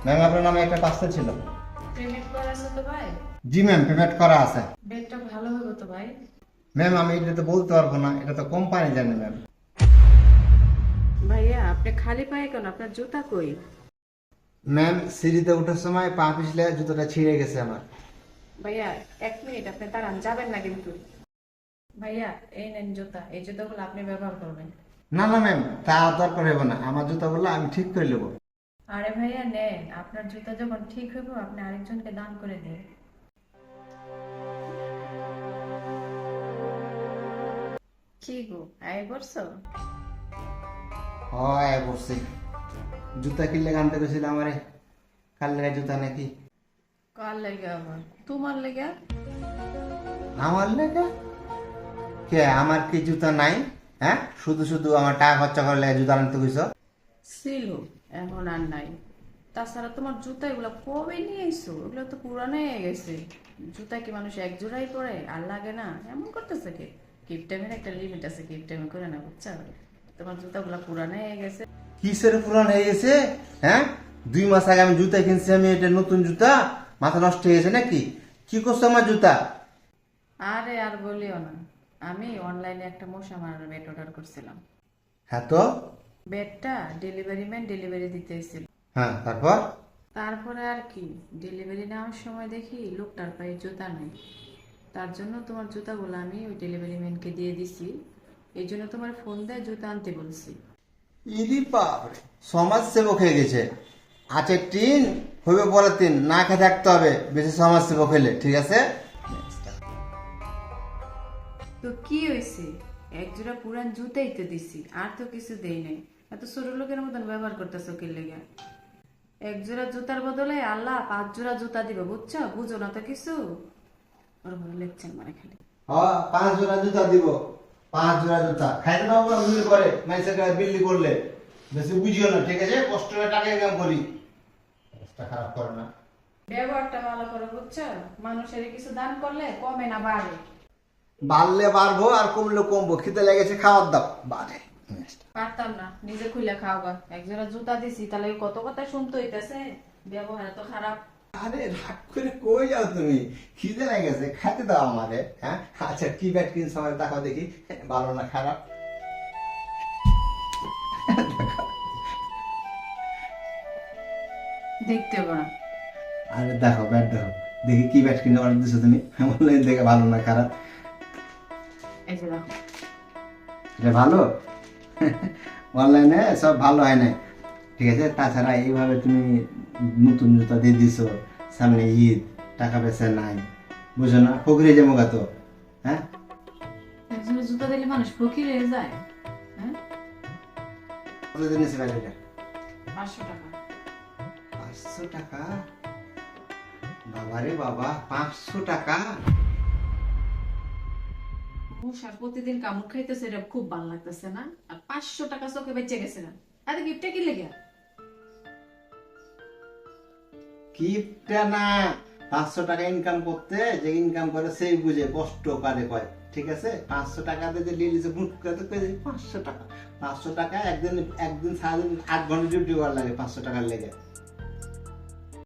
Ma'am আপনার নামে একটা পার্সেল ছিল। পেমেন্ট করা আছে তো ভাই? জি ম্যাম, পেমেন্ট করা আছে। বেডটা ভালো হবে তো ভাই? ম্যাম আমি এটা তো বলতে পারবো না, এটা তো কোম্পানি জানে ম্যাম। ভাইয়া আপনি খালি পায়ে কেন? আপনার জুতা কই? ম্যাম সিঁড়িতে ওঠার সময় পা পিছলে জুতোটা ছিঁড়ে গেছে আমার। ভাইয়া 1 মিনিট, আপনি দাঁড়ান, যাবেন না কিন্তু। ভাইয়া এই নেন জুতা, এই জুতাগুলো আপনি ব্যবহার করবেন। না না ম্যাম, তা দরকার হবে না, আমার জুতোগুলো আমি ঠিক করে নেবো। আরে ভাইয়া নেন, আপনার জুতা যখন ঠিক হইব আপনি আরেকজনকে দান করে দিন। কি গো, আয় করছো? হয় বসছি। জুতা কিনলে গানতে গেছিল আমারে, কাল লেগে জুতা নাকি? কার লেগে আবার? তোমার লেগে? আমার লেগে? কে, আমার কি জুতা নাই? হ্যাঁ, শুধু শুধু আমার টাকা খরচা করে লেগে জুতা আনতে গেছো? ছিল, এখন আর নাই। তাছাড়া তোমার জুতা এগুলো কবে নিয়ে এসো? ওগুলো তো পুরানো হয়ে গেছে। জুতা কি মানুষ এক জোড়াই পরে আর লাগে না? এমন করতেছে কে? কিপটামের একটা লিমিট আছে, কিপটামি করে না, বুঝছো? তোমার জুতাগুলো পুরানো হয়ে গেছে। কিসের পুরান হয়ে গেছে? হ্যাঁ, 2 মাস আগে আমি জুতা কিনছি, আমি এটা নতুন জুতা, মাথা নষ্ট হয়ে গেছে নাকি? কি করছো আমার জুতা? আরে আর বলিও না, আমি অনলাইনে একটা মশা মারার বেড অর্ডার করছিলাম। হ্যাঁ তো? বেডটা ডেলিভারি ম্যান ডেলিভারি দিতে এসেছিল। হ্যাঁ, তারপর? তারপরে আর কি, ডেলিভারি নেওয়ার সময় দেখি লোকটার পায়ে জুতা নাই। তার জন্য তোমার জুতাগুলো আমি ওই ডেলিভারি ম্যানকে দিয়ে দিছি। এই জন্য তোমার ফোন দিয়ে জুতা আনতে বলছি। ইরি বাপরে, সমাজ সেবক হয়ে গেছে। আছে টিন, হইবে পরে 3, না খেয়ে থাকতে হবে বেশি সমাজ সেবক হইলে, ঠিক আছে? তো কি হয়েছে? এক জোড়া পুরান জুতাই তো দিছি, আর তো কিছু দেই নাই। এত ছোট লোকের মতন ব্যবহার করতেছো কি লেগে? এক জোড়া জুতার বদলে আল্লাহ 5 জোড়া জুতা দিবে, বুঝছো? বুঝো না তো কিছু। ওর বড় লেকচার মানে খালি। হ্যাঁ, 5 জোড়া জুতা দিব। 5 জোড়া জুতা খাইতে দাও না, ভুল করে মাইসে গায়ে বিল্লি করলে বেশি বুঝিও না, ঠিক আছে? কষ্ট করে টাকা ইনকাম করি, অবস্থা খারাপ করে না। ব্যবহারটা ভালো করে, বুঝছো? মানুষের কিছু দান করলে কমে না বাড়ে। বাড়লে বাড়বো আর কমলে কমবো, খিদে লেগেছে খাওয়ার দাও, বাড়ে। পারতাম না নিজে খুলে খাওয়া? এক জোড়া জুতা দিছি, তাহলে কত কথা শুনতে হইতেছে। ব্যবহার তো খারাপ। আরে রাগ করে কই যাও তুমি? খিদে লেগেছে, খাইতে দাও আমারে। হ্যাঁ, আচ্ছা কি ব্যাট কিন সময় দেখো দেখি, ভালো না খারাপ? দেখতে হবে না। আরে দেখো ব্যাট দেখো, দেখি কি ব্যাট কিনে অর্ডার দিছো তুমি, অনলাইন দেখে ভালো না খারাপ? এই যে দেখো। এটা ভালো? অনলাইনে সব ভালো হয় না, ঠিক আছে? তাছাড়া এইভাবে তুমি নতুন জুতা দিয়ে দিছো, সামনে ঈদ, টাকা পয়সা নাই, বুঝো না? ফকরে যাবো গা তো। হ্যাঁ, একজনের জুতা দিলে মানুষ ফকির হয়ে যায়? হ্যাঁ, কত দিনেছি ভাই এটা? 500 টাকা। 500 টাকা? বাবারে বাবা, 500 টাকা? মশার প্রতিদিন কামড় খাইতেছে, এটা খুব ভালো লাগতেছে না? আর 500 টাকা চোখে বেঁচে গেছে না? আরে গিফটটা কি লেগে? কিপটা না, 500 টাকা ইনকাম করতে যে ইনকাম করে সেই বুঝে, কষ্ট করে কয়, ঠিক আছে? 500 টাকাতে যে লিলিছে বুট করে তো পেয়ে 500 টাকা। 500 টাকা একদিন একদিন সারাদিন 8 ঘন্টা ডিউটি করা লাগে 500 টাকার লেগে।